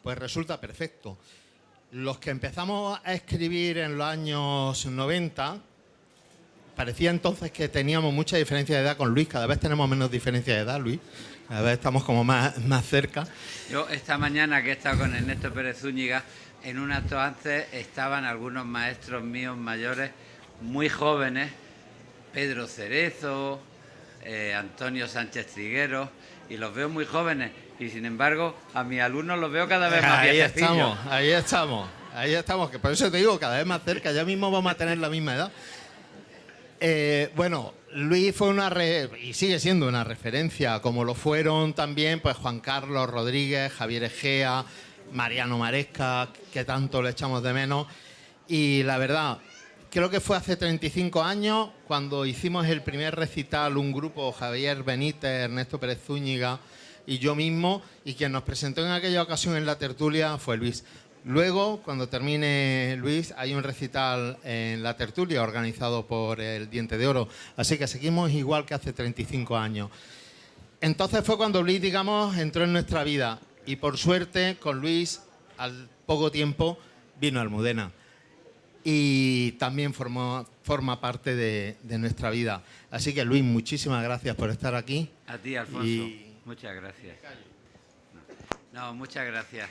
pues resulta perfecto. Los que empezamos a escribir en los años 90, parecía entonces que teníamos mucha diferencia de edad con Luis. Cada vez tenemos menos diferencia de edad, Luis. Cada vez estamos como más cerca. Yo esta mañana que he estado con Ernesto Pérez Zúñiga, en un acto antes estaban algunos maestros míos mayores, muy jóvenes, Pedro Cerezo, Antonio Sánchez Trigueros, y los veo muy jóvenes. Y sin embargo, a mis alumnos los veo cada vez más viejecillos. Ahí estamos, que por eso te digo, cada vez más cerca. Ya mismo vamos a tener la misma edad. Bueno, Luis fue y sigue siendo una referencia, como lo fueron también pues Juan Carlos Rodríguez, Javier Egea, Mariano Maresca, que tanto le echamos de menos. Y la verdad, creo que fue hace 35 años cuando hicimos el primer recital, un grupo, Javier Benítez, Ernesto Pérez Zúñiga y yo mismo, y quien nos presentó en aquella ocasión en la tertulia fue Luis. Luego, cuando termine Luis, hay un recital en la tertulia organizado por el Diente de Oro. Así que seguimos igual que hace 35 años. Entonces fue cuando Luis, digamos, entró en nuestra vida. Y por suerte, con Luis, al poco tiempo, vino Almudena. Y también forma parte de nuestra vida. Así que, Luis, muchísimas gracias por estar aquí. A ti, Alfonso. Muchas gracias. No, muchas gracias.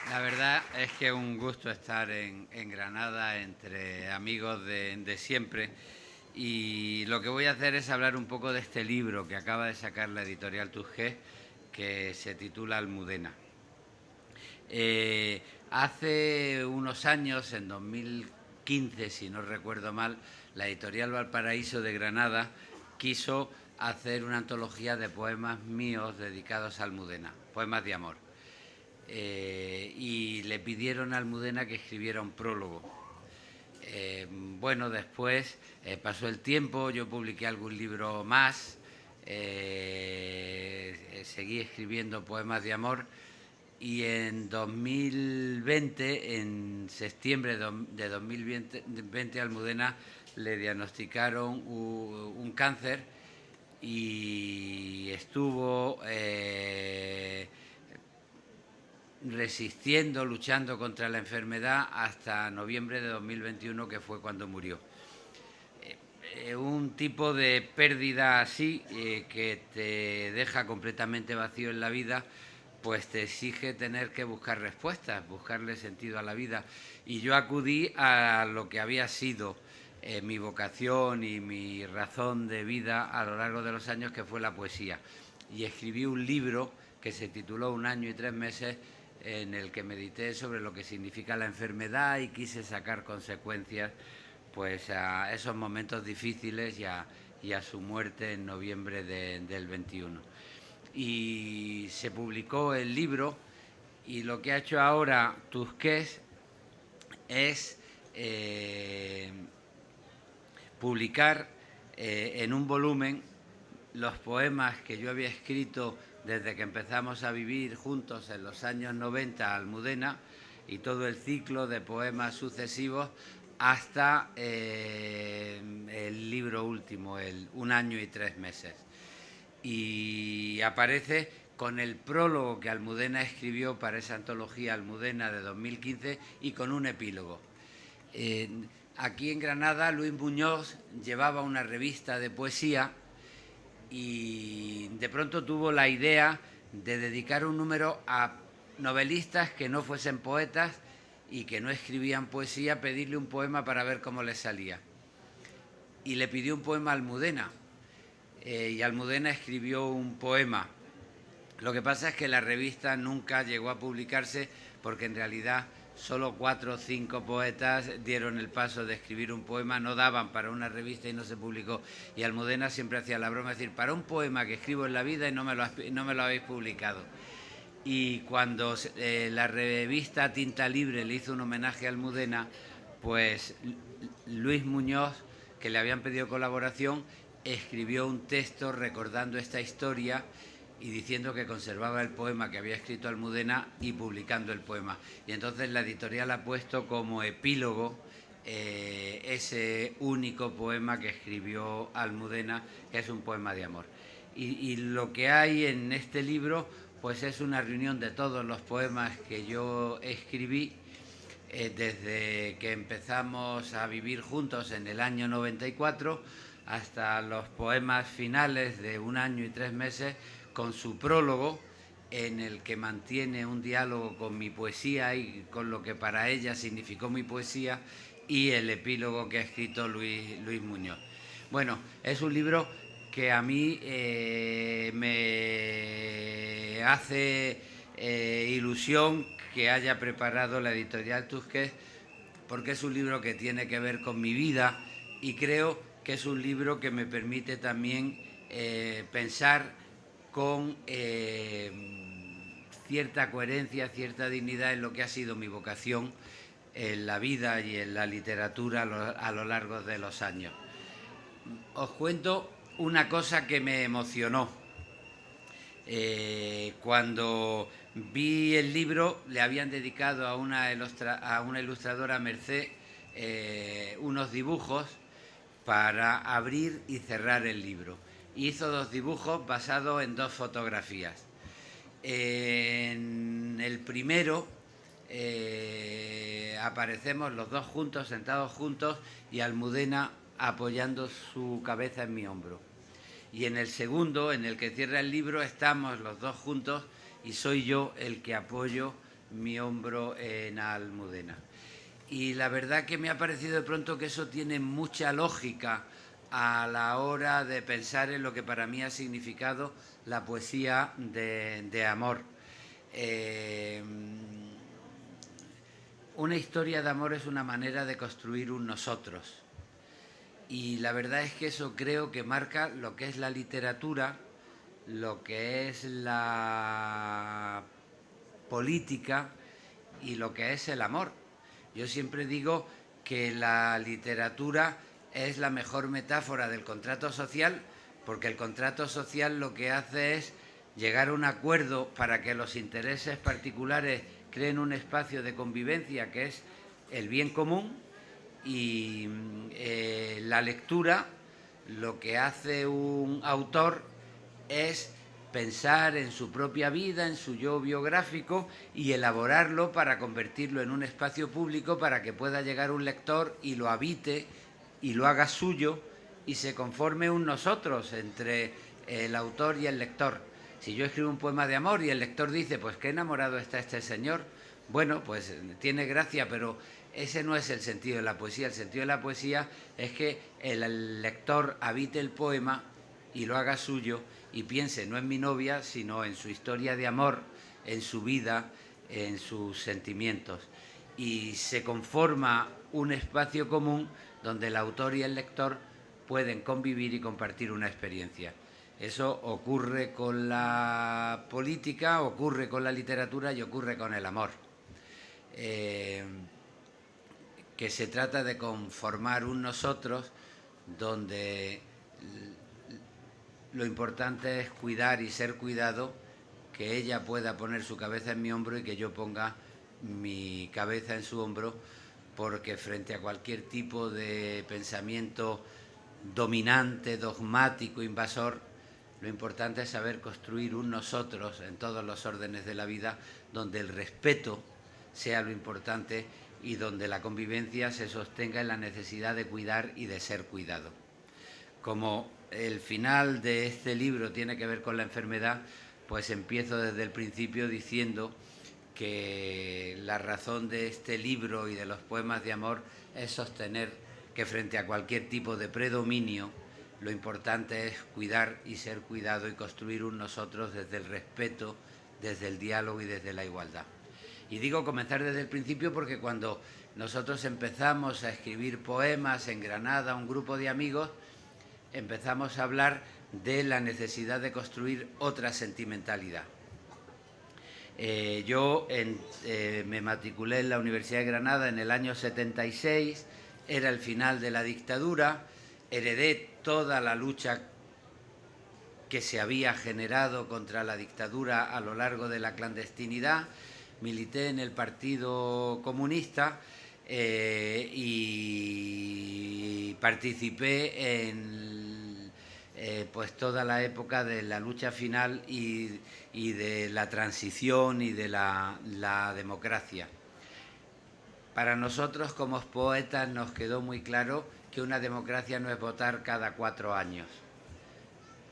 La verdad es que es un gusto estar en Granada entre amigos de siempre, y lo que voy a hacer es hablar un poco de este libro que acaba de sacar la editorial Tusquets, que se titula Almudena. Hace unos años, en 2015, si no recuerdo mal, la editorial Valparaíso de Granada quiso hacer una antología de poemas míos dedicados a Almudena, poemas de amor. Y le pidieron a Almudena que escribiera un prólogo. Bueno, después pasó el tiempo, yo publiqué algún libro más, seguí escribiendo poemas de amor, y en 2020, en septiembre de 2020, a Almudena le diagnosticaron un cáncer y estuvo resistiendo, luchando contra la enfermedad hasta noviembre de 2021, que fue cuando murió. Un tipo de pérdida así, que te deja completamente vacío en la vida, pues te exige tener que buscar respuestas, buscarle sentido a la vida. Y yo acudí a lo que había sido mi vocación y mi razón de vida a lo largo de los años, que fue la poesía. Y escribí un libro que se tituló 1 año y 3 meses, en el que medité sobre lo que significa la enfermedad y quise sacar consecuencias pues a esos momentos difíciles y a su muerte en noviembre del 21. Y se publicó el libro, y lo que ha hecho ahora Tusquets es publicar en un volumen los poemas que yo había escrito desde que empezamos a vivir juntos en los años 90 a Almudena, y todo el ciclo de poemas sucesivos hasta el libro último, el 1 año y 3 meses. Y aparece con el prólogo que Almudena escribió para esa antología Almudena de 2015 y con un epílogo. Aquí en Granada, Luis Muñoz llevaba una revista de poesía y de pronto tuvo la idea de dedicar un número a novelistas que no fuesen poetas y que no escribían poesía, pedirle un poema para ver cómo les salía. Y le pidió un poema a Almudena, y Almudena escribió un poema. Lo que pasa es que la revista nunca llegó a publicarse, porque en realidad solo 4 o 5 poetas dieron el paso de escribir un poema, no daban para una revista y no se publicó. Y Almudena siempre hacía la broma de decir, para un poema que escribo en la vida y no me lo habéis publicado. Y cuando la revista Tinta Libre le hizo un homenaje a Almudena, pues Luis Muñoz, que le habían pedido colaboración, escribió un texto recordando esta historia y diciendo que conservaba el poema que había escrito Almudena y publicando el poema. Y entonces la editorial ha puesto como epílogo ese único poema que escribió Almudena, que es un poema de amor. Y lo que hay en este libro pues es una reunión de todos los poemas que yo escribí desde que empezamos a vivir juntos en el año 94 hasta los poemas finales de 1 año y 3 meses, con su prólogo, en el que mantiene un diálogo con mi poesía y con lo que para ella significó mi poesía, y el epílogo que ha escrito Luis Muñoz. Bueno, es un libro que a mí me hace ilusión que haya preparado la editorial Tusquets, porque es un libro que tiene que ver con mi vida, y creo que es un libro que me permite también pensar con cierta coherencia, cierta dignidad en lo que ha sido mi vocación en la vida y en la literatura a lo largo de los años. Os cuento una cosa que me emocionó. Cuando vi el libro, le habían dedicado a una ilustradora, Mercé, unos dibujos para abrir y cerrar el libro. Hizo 2 dibujos basados en 2 fotografías. En el primero aparecemos los 2 juntos, sentados juntos, y Almudena apoyando su cabeza en mi hombro. Y en el segundo, en el que cierra el libro, estamos los 2 juntos y soy yo el que apoyo mi hombro en Almudena. Y la verdad que me ha parecido de pronto que eso tiene mucha lógica a la hora de pensar en lo que para mí ha significado la poesía de amor. Una historia de amor es una manera de construir un nosotros. Y la verdad es que eso creo que marca lo que es la literatura, lo que es la política y lo que es el amor. Yo siempre digo que la literatura es la mejor metáfora del contrato social, porque el contrato social lo que hace es llegar a un acuerdo para que los intereses particulares creen un espacio de convivencia que es el bien común, y la lectura, lo que hace un autor es pensar en su propia vida, en su yo biográfico, y elaborarlo para convertirlo en un espacio público para que pueda llegar un lector y lo habite y lo haga suyo y se conforme un nosotros entre el autor y el lector. Si yo escribo un poema de amor y el lector dice, pues qué enamorado está este señor, bueno, pues tiene gracia, pero ese no es el sentido de la poesía. El sentido de la poesía es que el lector habite el poema y lo haga suyo y piense no en mi novia, sino en su historia de amor, en su vida, en sus sentimientos. Y se conforma un espacio común donde el autor y el lector pueden convivir y compartir una experiencia. Eso ocurre con la política, ocurre con la literatura y ocurre con el amor. Que se trata de conformar un nosotros donde lo importante es cuidar y ser cuidado, que ella pueda poner su cabeza en mi hombro y que yo ponga mi cabeza en su hombro, porque frente a cualquier tipo de pensamiento dominante, dogmático, invasor, lo importante es saber construir un nosotros en todos los órdenes de la vida, donde el respeto sea lo importante y donde la convivencia se sostenga en la necesidad de cuidar y de ser cuidado. Como el final de este libro tiene que ver con la enfermedad, pues empiezo desde el principio diciendo que la razón de este libro y de los poemas de amor es sostener que frente a cualquier tipo de predominio, lo importante es cuidar y ser cuidado y construir un nosotros desde el respeto, desde el diálogo y desde la igualdad. Y digo comenzar desde el principio porque cuando nosotros empezamos a escribir poemas en Granada, un grupo de amigos, empezamos a hablar de la necesidad de construir otra sentimentalidad. Yo me matriculé en la Universidad de Granada en el año 76, era el final de la dictadura, heredé toda la lucha que se había generado contra la dictadura a lo largo de la clandestinidad, milité en el Partido Comunista, y participé en pues toda la época de la lucha final y de la transición y de la democracia. Para nosotros, como poetas, nos quedó muy claro que una democracia no es votar cada 4 años.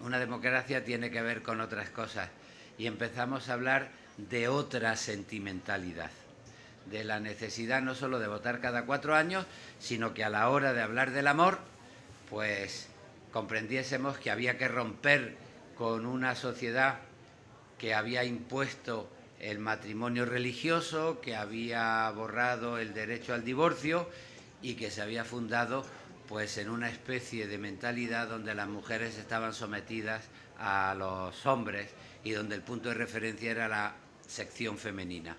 Una democracia tiene que ver con otras cosas. Y empezamos a hablar de otra sentimentalidad, de la necesidad no solo de votar cada 4 años, sino que a la hora de hablar del amor, pues comprendiésemos que había que romper con una sociedad que había impuesto el matrimonio religioso, que había borrado el derecho al divorcio y que se había fundado pues en una especie de mentalidad donde las mujeres estaban sometidas a los hombres y donde el punto de referencia era la sección femenina.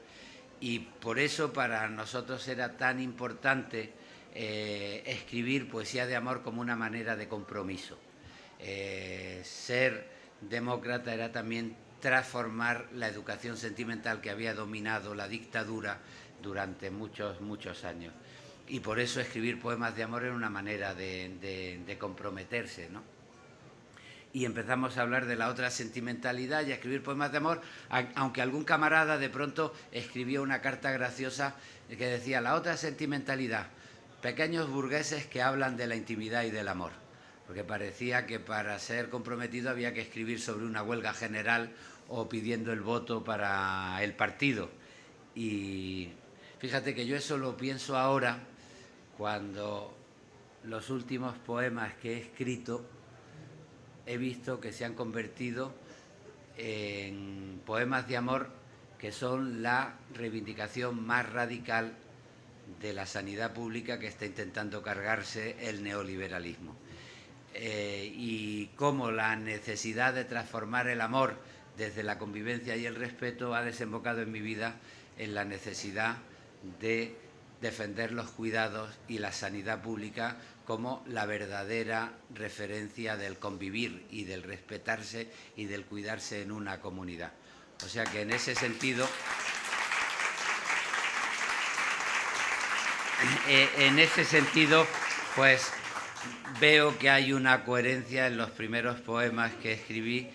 Y por eso para nosotros era tan importante escribir poesía de amor como una manera de compromiso. Ser demócrata era también transformar la educación sentimental que había dominado la dictadura durante muchos años. Y por eso escribir poemas de amor era una manera de comprometerse, ¿no? Y empezamos a hablar de la otra sentimentalidad y a escribir poemas de amor, aunque algún camarada de pronto escribió una carta graciosa que decía: la otra sentimentalidad, pequeños burgueses que hablan de la intimidad y del amor. Porque parecía que para ser comprometido había que escribir sobre una huelga general o pidiendo el voto para el partido. Y fíjate que yo eso lo pienso ahora, cuando los últimos poemas que he escrito he visto que se han convertido en poemas de amor que son la reivindicación más radical de la sanidad pública que está intentando cargarse el neoliberalismo. Y cómo la necesidad de transformar el amor desde la convivencia y el respeto ha desembocado en mi vida en la necesidad de defender los cuidados y la sanidad pública como la verdadera referencia del convivir y del respetarse y del cuidarse en una comunidad. O sea que en ese sentido, pues veo que hay una coherencia en los primeros poemas que escribí.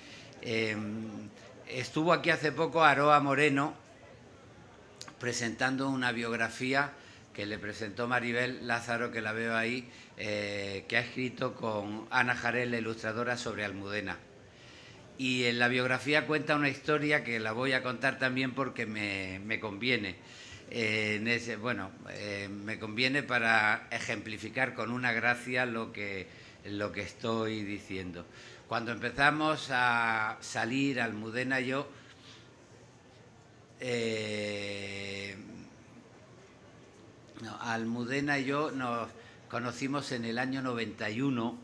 Estuvo aquí hace poco Aroa Moreno presentando una biografía que le presentó Maribel Lázaro, que la veo ahí, que ha escrito con Ana Jarel, la ilustradora, sobre Almudena. Y en la biografía cuenta una historia que la voy a contar también porque me conviene. Me conviene para ejemplificar con una gracia lo que estoy diciendo. Cuando empezamos a salir, Almudena y yo, nos conocimos en el año 91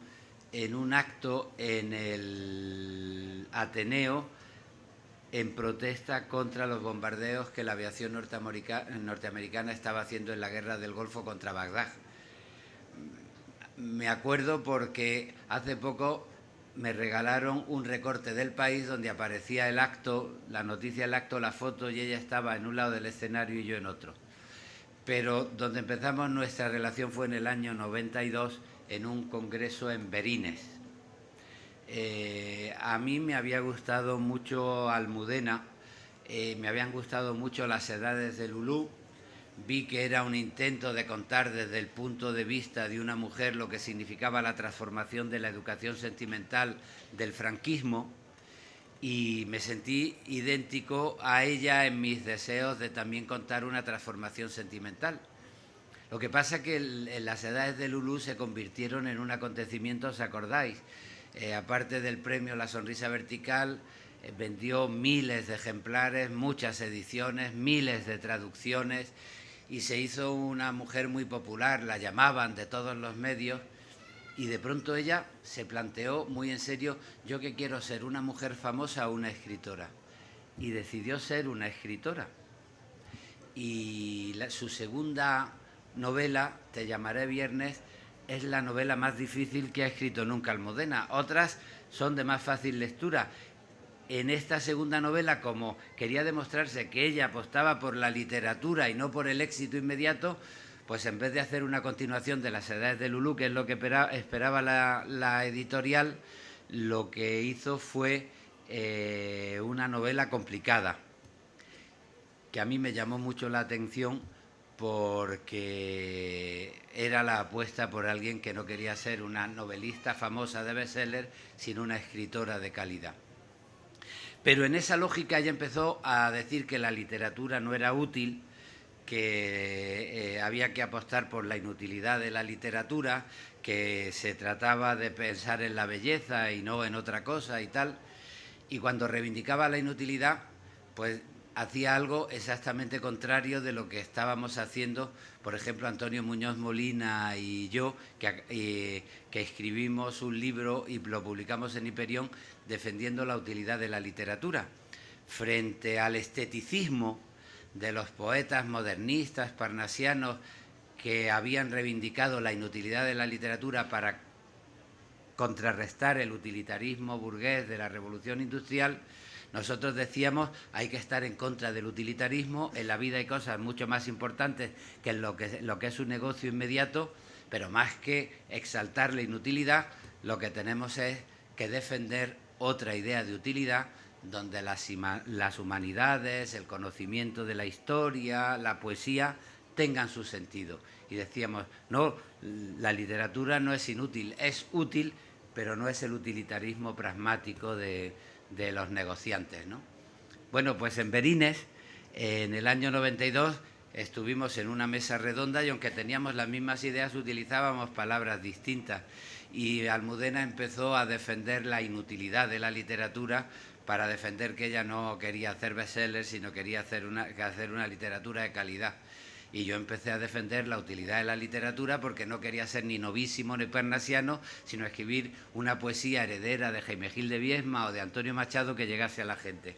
en un acto en el Ateneo en protesta contra los bombardeos que la aviación norteamericana estaba haciendo en la guerra del Golfo contra Bagdad. Me acuerdo porque hace poco me regalaron un recorte del País donde aparecía el acto, la noticia del acto, la foto, y ella estaba en un lado del escenario y yo en otro. Pero donde empezamos nuestra relación fue en el año 92 en un congreso en Berines. A mí me había gustado mucho Almudena, me habían gustado mucho Las edades de Lulú. Vi que era un intento de contar desde el punto de vista de una mujer lo que significaba la transformación de la educación sentimental del franquismo, y me sentí idéntico a ella en mis deseos de también contar una transformación sentimental. Lo que pasa es que en Las edades de Lulú se convirtieron en un acontecimiento, ¿os acordáis? Aparte del premio La sonrisa vertical, vendió miles de ejemplares, muchas ediciones, miles de traducciones, y se hizo una mujer muy popular, la llamaban de todos los medios, y de pronto ella se planteó muy en serio: ¿yo qué quiero ser, una mujer famosa o una escritora? Y decidió ser una escritora. Y su segunda novela, Te llamaré viernes, es la novela más difícil que ha escrito nunca Almudena. Otras son de más fácil lectura. En esta segunda novela, como quería demostrarse que ella apostaba por la literatura y no por el éxito inmediato, pues en vez de hacer una continuación de Las Edades de Lulú, que es lo que esperaba la editorial, lo que hizo fue una novela complicada, que a mí me llamó mucho la atención porque era la apuesta por alguien que no quería ser una novelista famosa de bestseller, sino una escritora de calidad. Pero en esa lógica ella empezó a decir que la literatura no era útil, que había que apostar por la inutilidad de la literatura, que se trataba de pensar en la belleza y no en otra cosa y tal. Y cuando reivindicaba la inutilidad, pues hacía algo exactamente contrario de lo que estábamos haciendo, por ejemplo, Antonio Muñoz Molina y yo, que escribimos un libro y lo publicamos en Hiperión defendiendo la utilidad de la literatura, frente al esteticismo de los poetas modernistas, parnasianos, que habían reivindicado la inutilidad de la literatura para contrarrestar el utilitarismo burgués de la revolución industrial. Nosotros decíamos, hay que estar en contra del utilitarismo, en la vida hay cosas mucho más importantes que en lo que es un negocio inmediato, pero más que exaltar la inutilidad, lo que tenemos es que defender otra idea de utilidad, donde las humanidades, el conocimiento de la historia, la poesía, tengan su sentido. Y decíamos, no, la literatura no es inútil, es útil, pero no es el utilitarismo pragmático de los negociantes, ¿no? Bueno, pues en Berines, en el año 92, estuvimos en una mesa redonda y aunque teníamos las mismas ideas, utilizábamos palabras distintas. Y Almudena empezó a defender la inutilidad de la literatura para defender que ella no quería hacer bestsellers, sino quería hacer una literatura de calidad. Y yo empecé a defender la utilidad de la literatura porque no quería ser ni novísimo ni parnasiano, sino escribir una poesía heredera de Jaime Gil de Viedma o de Antonio Machado que llegase a la gente.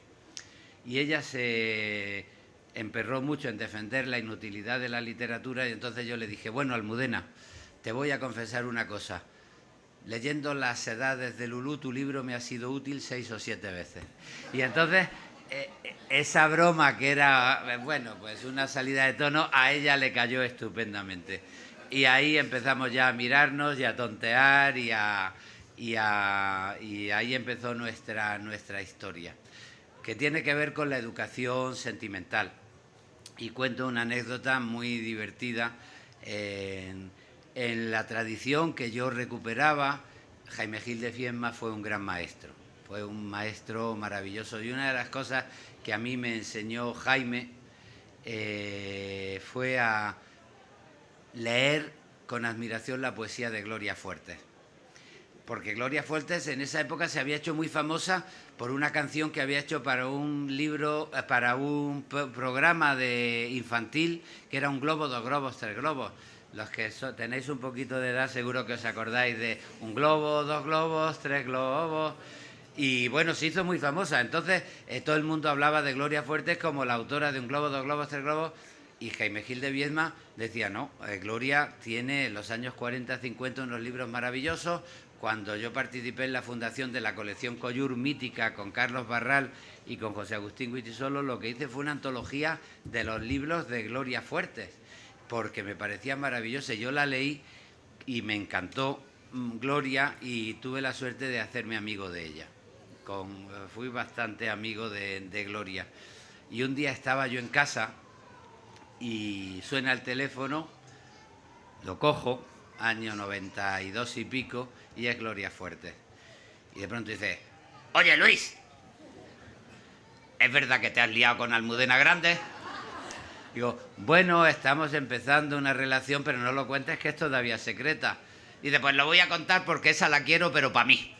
Y ella se emperró mucho en defender la inutilidad de la literatura y entonces yo le dije, bueno, Almudena, te voy a confesar una cosa. Leyendo Las Edades de Lulú, tu libro me ha sido útil 6 o 7 veces. Y entonces esa broma que era, bueno, pues una salida de tono, a ella le cayó estupendamente. Y ahí empezamos ya a mirarnos y a tontear y ahí empezó nuestra historia, que tiene que ver con la educación sentimental. Y cuento una anécdota muy divertida. En la tradición que yo recuperaba, Jaime Gil de Viedma fue un gran maestro. Fue un maestro maravilloso y una de las cosas que a mí me enseñó Jaime fue a leer con admiración la poesía de Gloria Fuertes. Porque Gloria Fuertes en esa época se había hecho muy famosa por una canción que había hecho para un libro, para un programa infantil que era Un globo, dos globos, tres globos. Los que tenéis un poquito de edad seguro que os acordáis de Un globo, dos globos, tres globos. Y bueno, se hizo muy famosa. Entonces todo el mundo hablaba de Gloria Fuertes como la autora de Un globo, dos globos, tres globos. Y Jaime Gil de Viedma decía, no, Gloria tiene en los años 40-50 unos libros maravillosos. Cuando yo participé en la fundación de la colección Collur mítica con Carlos Barral y con José Agustín Guitisolo, lo que hice fue una antología de los libros de Gloria Fuertes, porque me parecía maravillosa. Yo la leí y me encantó Gloria y tuve la suerte de hacerme amigo de ella. Fui bastante amigo de Gloria. Y un día estaba yo en casa y suena el teléfono, lo cojo, año 92 y pico, y es Gloria Fuertes. Y de pronto dice, oye Luis, ¿es verdad que te has liado con Almudena Grandes? Digo, bueno, estamos empezando una relación, pero no lo cuentes que es todavía secreta. Dice, pues lo voy a contar porque esa la quiero, pero para mí.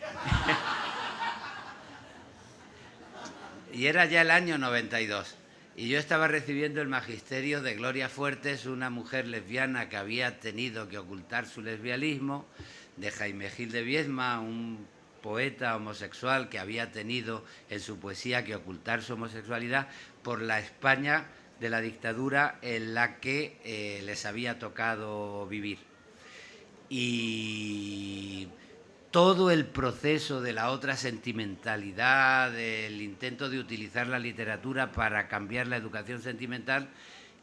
Y era ya el año 92. Y yo estaba recibiendo el magisterio de Gloria Fuertes, una mujer lesbiana que había tenido que ocultar su lesbianismo, de Jaime Gil de Viedma, un poeta homosexual que había tenido en su poesía que ocultar su homosexualidad por la España de la dictadura en la que les había tocado vivir. Y todo el proceso de la otra sentimentalidad, del intento de utilizar la literatura para cambiar la educación sentimental,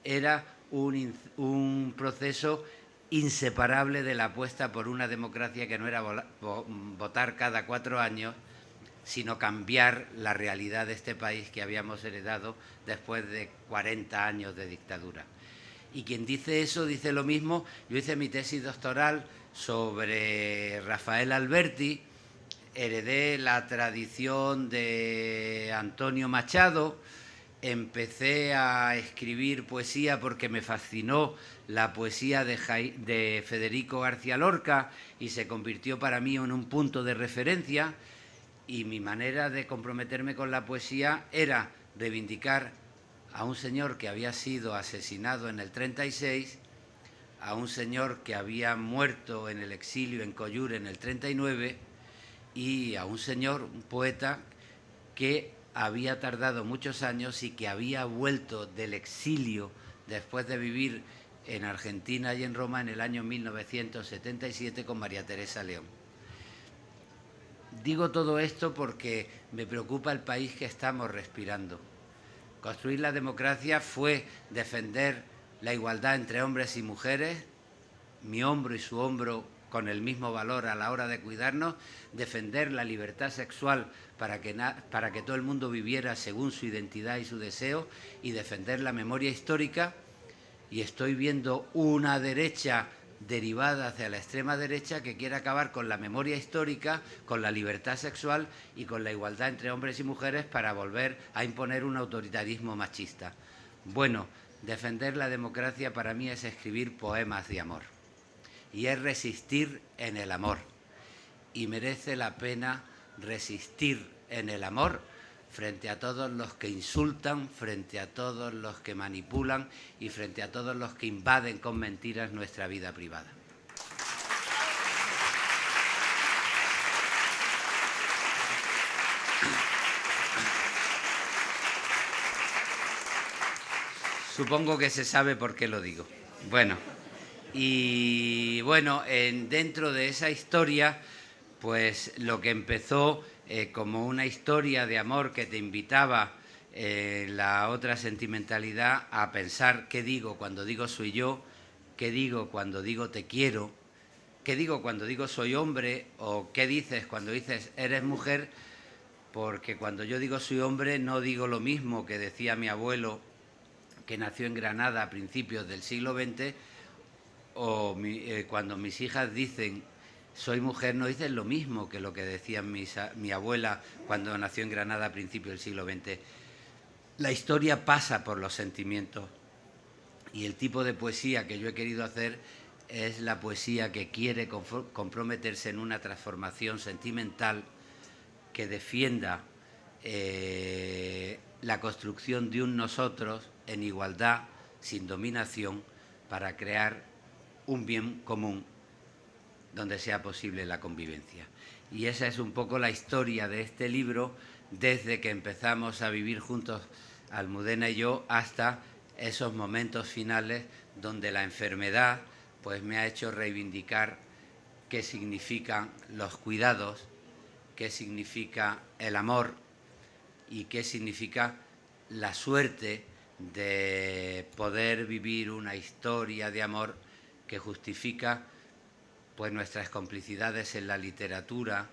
era un proceso inseparable de la apuesta por una democracia que no era votar cada 4 años, sino cambiar la realidad de este país que habíamos heredado después de 40 años de dictadura. Y quien dice eso dice lo mismo. Yo hice mi tesis doctoral sobre Rafael Alberti, heredé la tradición de Antonio Machado, empecé a escribir poesía porque me fascinó la poesía de Federico García Lorca y se convirtió para mí en un punto de referencia, y mi manera de comprometerme con la poesía era reivindicar a un señor que había sido asesinado en el 36, a un señor que había muerto en el exilio en Coyur en el 39 y a un señor, un poeta, que había tardado muchos años y que había vuelto del exilio después de vivir en Argentina y en Roma en el año 1977 con María Teresa León. Digo todo esto porque me preocupa el país que estamos respirando. Construir la democracia fue defender la igualdad entre hombres y mujeres, mi hombro y su hombro con el mismo valor a la hora de cuidarnos, defender la libertad sexual para que todo el mundo viviera según su identidad y su deseo, y defender la memoria histórica. Y estoy viendo una derecha derivada hacia la extrema derecha que quiere acabar con la memoria histórica, con la libertad sexual y con la igualdad entre hombres y mujeres para volver a imponer un autoritarismo machista. Bueno, defender la democracia para mí es escribir poemas de amor y es resistir en el amor, y merece la pena resistir en el amor frente a todos los que insultan, frente a todos los que manipulan y frente a todos los que invaden con mentiras nuestra vida privada. Supongo que se sabe por qué lo digo. Bueno, dentro de esa historia, pues lo que empezó como una historia de amor que te invitaba la otra sentimentalidad a pensar qué digo cuando digo soy yo, qué digo cuando digo te quiero, qué digo cuando digo soy hombre, o qué dices cuando dices eres mujer, porque cuando yo digo soy hombre no digo lo mismo que decía mi abuelo, que nació en Granada a principios del siglo XX, o cuando mis hijas dicen soy mujer, no dicen lo mismo que lo que decía mi abuela cuando nació en Granada a principios del siglo XX. La historia pasa por los sentimientos, y el tipo de poesía que yo he querido hacer es la poesía que quiere comprometerse en una transformación sentimental que defienda la construcción de un nosotros en igualdad, sin dominación, para crear un bien común donde sea posible la convivencia. Y esa es un poco la historia de este libro, desde que empezamos a vivir juntos Almudena y yo hasta esos momentos finales donde la enfermedad pues me ha hecho reivindicar qué significan los cuidados, qué significa el amor y qué significa la suerte de poder vivir una historia de amor que justifica pues nuestras complicidades en la literatura,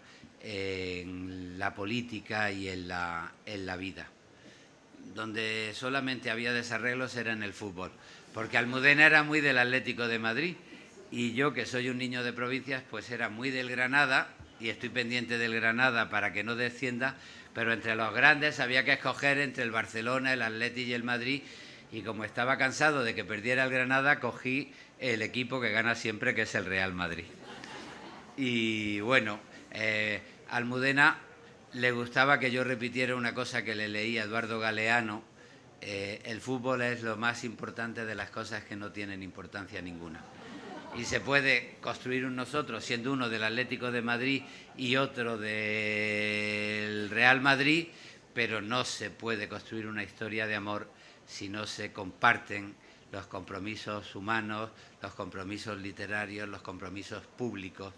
en la política y en la vida. Donde solamente había desarreglos era en el fútbol, porque Almudena era muy del Atlético de Madrid y yo, que soy un niño de provincias, pues era muy del Granada, y estoy pendiente del Granada para que no descienda, pero entre los grandes había que escoger entre el Barcelona, el Atleti y el Madrid, y como estaba cansado de que perdiera el Granada, cogí el equipo que gana siempre, que es el Real Madrid. Y bueno, Almudena le gustaba que yo repitiera una cosa que le leí a Eduardo Galeano: el fútbol es lo más importante de las cosas que no tienen importancia ninguna. Y se puede construir un nosotros siendo uno del Atlético de Madrid y otro del Real Madrid, pero no se puede construir una historia de amor si no se comparten los compromisos humanos, los compromisos literarios, los compromisos públicos.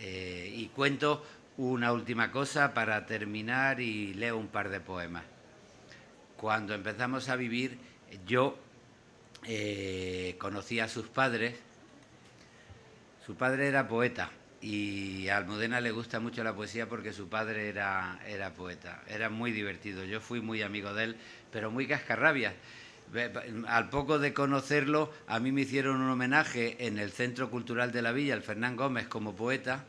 Y cuento una última cosa para terminar y leo un par de poemas. Cuando empezamos a vivir, yo conocí a sus padres. Su padre era poeta y a Almudena le gusta mucho la poesía porque su padre era poeta. Era muy divertido. Yo fui muy amigo de él, pero muy cascarrabias. Al poco de conocerlo, a mí me hicieron un homenaje en el Centro Cultural de la Villa, el Fernán Gómez, como poeta,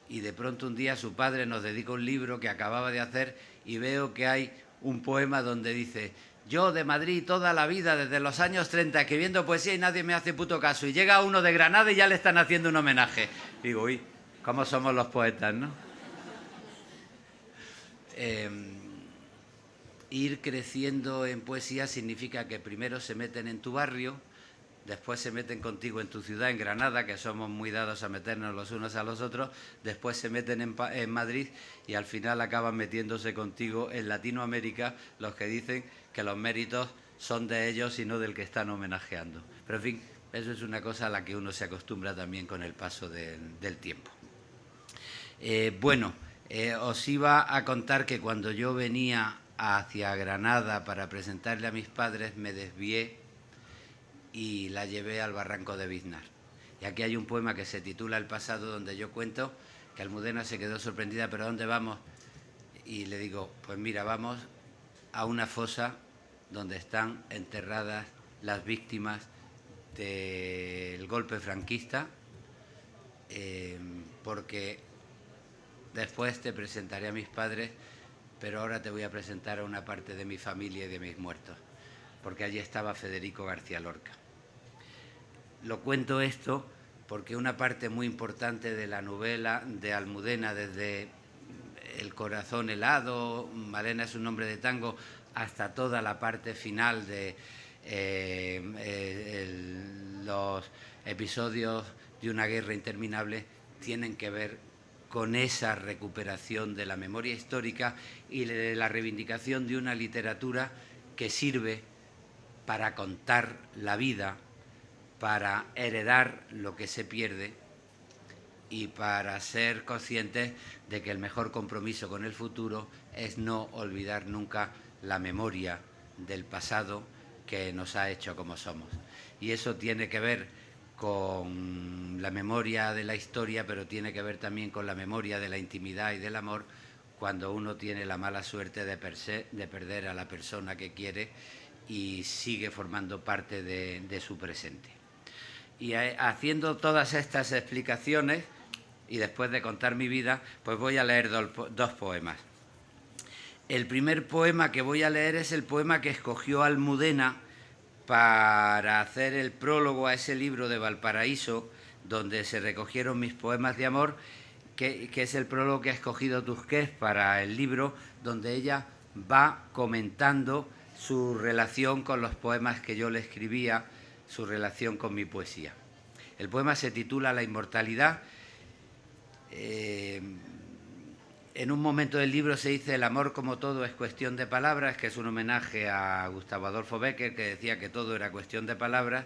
y de pronto un día su padre nos dedica un libro que acababa de hacer y veo que hay un poema donde dice: yo de Madrid toda la vida, desde los años 30, escribiendo poesía y nadie me hace puto caso. Y llega uno de Granada y ya le están haciendo un homenaje. Digo, uy, ¿cómo somos los poetas, no? Ir creciendo en poesía significa que primero se meten en tu barrio, después se meten contigo en tu ciudad, en Granada, que somos muy dados a meternos los unos a los otros, después se meten en Madrid y al final acaban metiéndose contigo en Latinoamérica, los que dicen que los méritos son de ellos y no del que están homenajeando. Pero en fin, eso es una cosa a la que uno se acostumbra también con el paso del tiempo. Os iba a contar que cuando yo venía hacia Granada para presentarle a mis padres, me desvié y la llevé al barranco de Biznar. Y aquí hay un poema que se titula El pasado, donde yo cuento que Almudena se quedó sorprendida, ¿pero dónde vamos? Y le digo, pues mira, vamos a una fosa donde están enterradas las víctimas del golpe franquista, porque después te presentaré a mis padres, pero ahora te voy a presentar a una parte de mi familia y de mis muertos, porque allí estaba Federico García Lorca. Lo cuento esto porque una parte muy importante de la novela de Almudena, desde El corazón helado, Malena es un nombre de tango, hasta toda la parte final de los episodios de una guerra interminable, tienen que ver con esa recuperación de la memoria histórica y de la reivindicación de una literatura que sirve para contar la vida, para heredar lo que se pierde y para ser conscientes de que el mejor compromiso con el futuro es no olvidar nunca la memoria del pasado que nos ha hecho como somos. Y eso tiene que ver con la memoria de la historia, pero tiene que ver también con la memoria de la intimidad y del amor, cuando uno tiene la mala suerte de perder a la persona que quiere y sigue formando parte de su presente. Y haciendo todas estas explicaciones, y después de contar mi vida, pues voy a leer dos poemas. El primer poema que voy a leer es el poema que escogió Almudena para hacer el prólogo a ese libro de Valparaíso, donde se recogieron mis poemas de amor, que es el prólogo que ha escogido Tusquets para el libro, donde ella va comentando su relación con los poemas que yo le escribía, su relación con mi poesía. El poema se titula La inmortalidad. En un momento del libro se dice: el amor, como todo, es cuestión de palabras, que es un homenaje a Gustavo Adolfo Bécquer, que decía que todo era cuestión de palabras.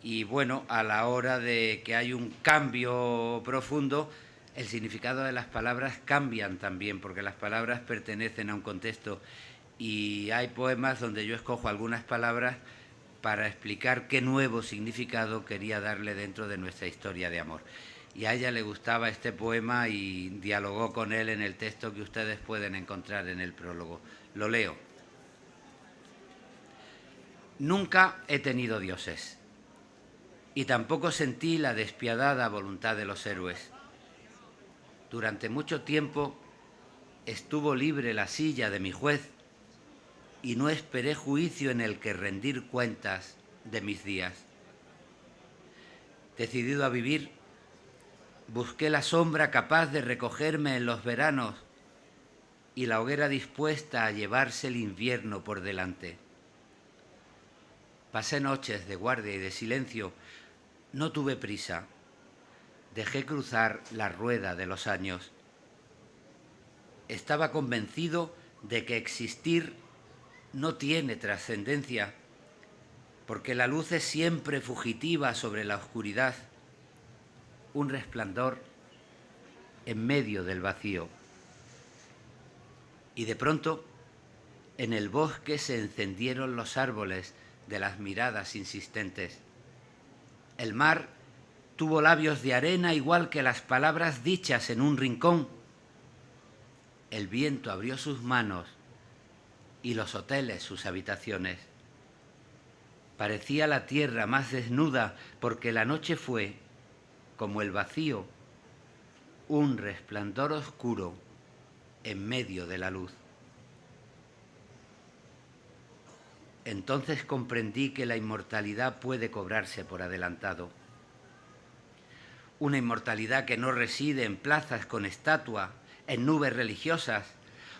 Y bueno, a la hora de que hay un cambio profundo, el significado de las palabras cambian también, porque las palabras pertenecen a un contexto. Y hay poemas donde yo escojo algunas palabras para explicar qué nuevo significado quería darle dentro de nuestra historia de amor. Y a ella le gustaba este poema y dialogó con él en el texto que ustedes pueden encontrar en el prólogo. Lo leo. Nunca he tenido dioses, y tampoco sentí la despiadada voluntad de los héroes. Durante mucho tiempo estuvo libre la silla de mi juez, y no esperé juicio en el que rendir cuentas de mis días. Decidido a vivir, busqué la sombra capaz de recogerme en los veranos y la hoguera dispuesta a llevarse el invierno por delante. Pasé noches de guardia y de silencio, no tuve prisa, dejé cruzar la rueda de los años. Estaba convencido de que existir no tiene trascendencia, porque la luz es siempre fugitiva sobre la oscuridad, un resplandor en medio del vacío. Y de pronto, en el bosque se encendieron los árboles de las miradas insistentes. El mar tuvo labios de arena igual que las palabras dichas en un rincón. El viento abrió sus manos y los hoteles sus habitaciones. Parecía la tierra más desnuda porque la noche fue, como el vacío, un resplandor oscuro en medio de la luz. Entonces comprendí que la inmortalidad puede cobrarse por adelantado. Una inmortalidad que no reside en plazas con estatua, en nubes religiosas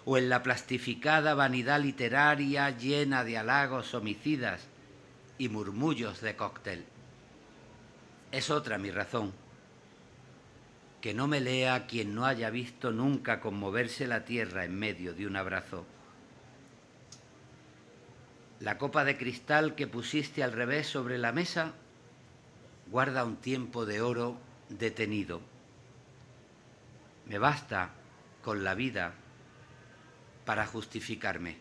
o en la plastificada vanidad literaria llena de halagos homicidas y murmullos de cóctel. Es otra mi razón. Que no me lea quien no haya visto nunca conmoverse la tierra en medio de un abrazo. La copa de cristal que pusiste al revés sobre la mesa guarda un tiempo de oro detenido. Me basta con la vida para justificarme.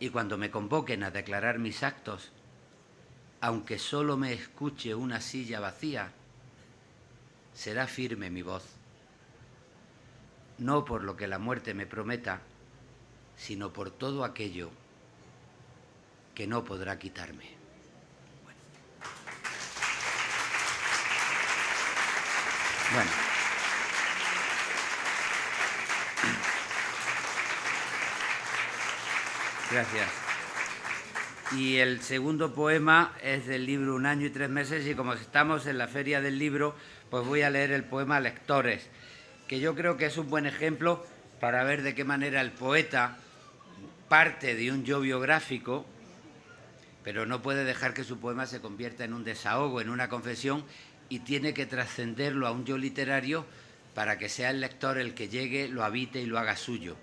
Y cuando me convoquen a declarar mis actos, aunque solo me escuche una silla vacía, será firme mi voz. No por lo que la muerte me prometa, sino por todo aquello que no podrá quitarme. Bueno. Gracias. Y el segundo poema es del libro Un año y 3 meses, y como estamos en la Feria del Libro, pues voy a leer el poema Lectores, que yo creo que es un buen ejemplo para ver de qué manera el poeta parte de un yo biográfico, pero no puede dejar que su poema se convierta en un desahogo, en una confesión, y tiene que trascenderlo a un yo literario para que sea el lector el que llegue, lo habite y lo haga suyo.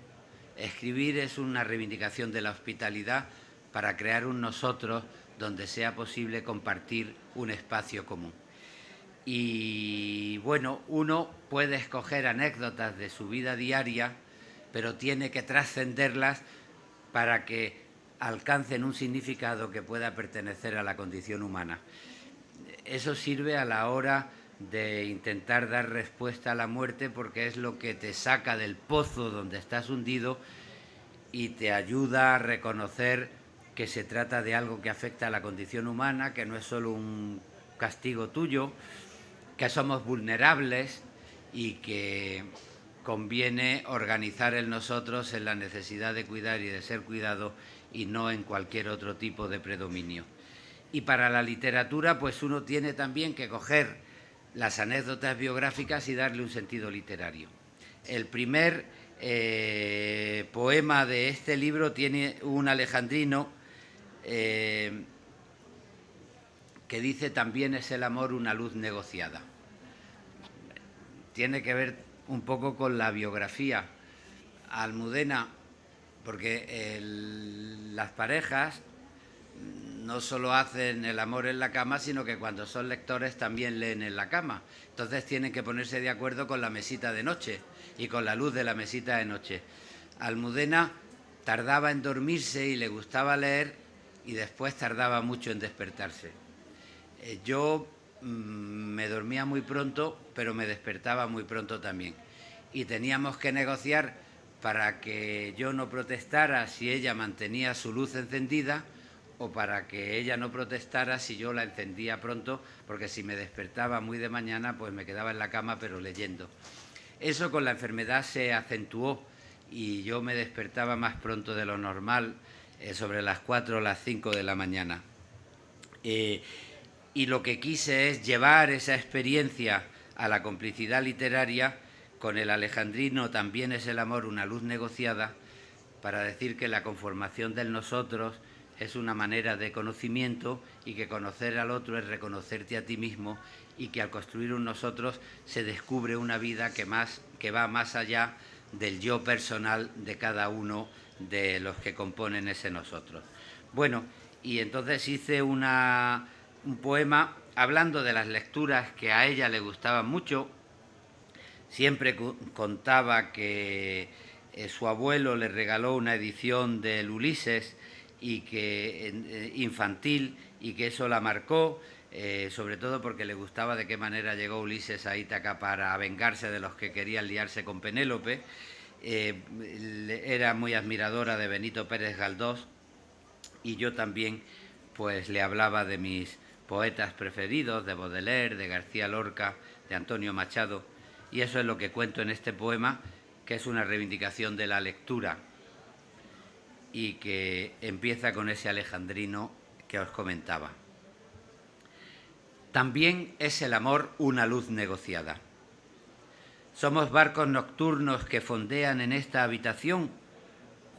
Escribir es una reivindicación de la hospitalidad para crear un nosotros donde sea posible compartir un espacio común. Y bueno, uno puede escoger anécdotas de su vida diaria, pero tiene que trascenderlas para que alcancen un significado que pueda pertenecer a la condición humana. Eso sirve a la hora de intentar dar respuesta a la muerte, porque es lo que te saca del pozo donde estás hundido y te ayuda a reconocer que se trata de algo que afecta a la condición humana, que no es solo un castigo tuyo, que somos vulnerables y que conviene organizar el nosotros en la necesidad de cuidar y de ser cuidado y no en cualquier otro tipo de predominio. Y para la literatura, pues uno tiene también que coger las anécdotas biográficas y darle un sentido literario. El primer poema de este libro tiene un alejandrino que dice: también es el amor una luz negociada. Tiene que ver un poco con la biografía. Almudena, porque las parejas no solo hacen el amor en la cama, sino que cuando son lectores también leen en la cama. Entonces tienen que ponerse de acuerdo con la mesita de noche y con la luz de la mesita de noche. Almudena tardaba en dormirse y le gustaba leer, y después tardaba mucho en despertarse. Yo me dormía muy pronto, pero me despertaba muy pronto también. Y teníamos que negociar para que yo no protestara si ella mantenía su luz encendida, o para que ella no protestara si yo la encendía pronto, porque si me despertaba muy de mañana, pues me quedaba en la cama pero leyendo. Eso con la enfermedad se acentuó y yo me despertaba más pronto de lo normal, sobre las 4 o las 5 de la mañana. Y lo que quise es llevar esa experiencia a la complicidad literaria con el alejandrino También es el amor una luz negociada, para decir que la conformación del nosotros es una manera de conocimiento, y que conocer al otro es reconocerte a ti mismo, y que al construir un nosotros se descubre una vida que va más allá del yo personal de cada uno de los que componen ese nosotros. Bueno, y entonces hice un poema hablando de las lecturas que a ella le gustaban mucho. Siempre contaba que su abuelo le regaló una edición del Ulises y que infantil, y que eso la marcó, sobre todo porque le gustaba de qué manera llegó Ulises a Ítaca para vengarse de los que querían liarse con Penélope. Era muy admiradora de Benito Pérez Galdós, y yo también pues le hablaba de mis poetas preferidos, de Baudelaire, de García Lorca, de Antonio Machado, y eso es lo que cuento en este poema, que es una reivindicación de la lectura y que empieza con ese alejandrino que os comentaba. También es el amor una luz negociada. Somos barcos nocturnos que fondean en esta habitación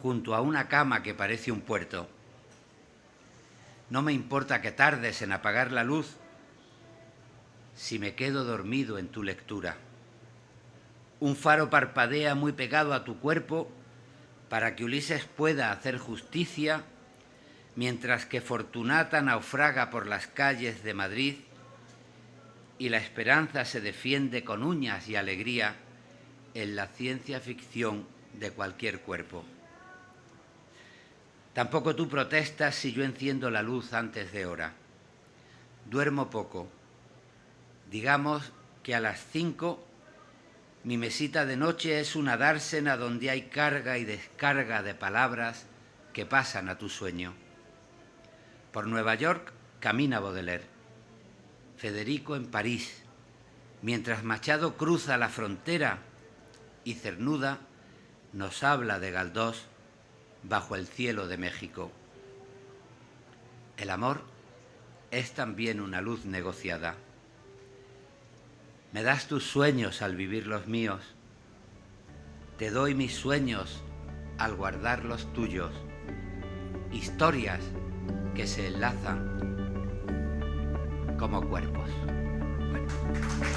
junto a una cama que parece un puerto. No me importa que tardes en apagar la luz si me quedo dormido en tu lectura. Un faro parpadea muy pegado a tu cuerpo para que Ulises pueda hacer justicia, mientras que Fortunata naufraga por las calles de Madrid y la esperanza se defiende con uñas y alegría en la ciencia ficción de cualquier cuerpo. Tampoco tú protestas si yo enciendo la luz antes de hora. Duermo poco. Digamos que a las 5 mi mesita de noche es una dársena donde hay carga y descarga de palabras que pasan a tu sueño. Por Nueva York camina Baudelaire, Federico en París, mientras Machado cruza la frontera y Cernuda nos habla de Galdós bajo el cielo de México. El amor es también una luz negociada. Me das tus sueños al vivir los míos. Te doy mis sueños al guardar los tuyos. Historias que se enlazan como cuerpos. Bueno.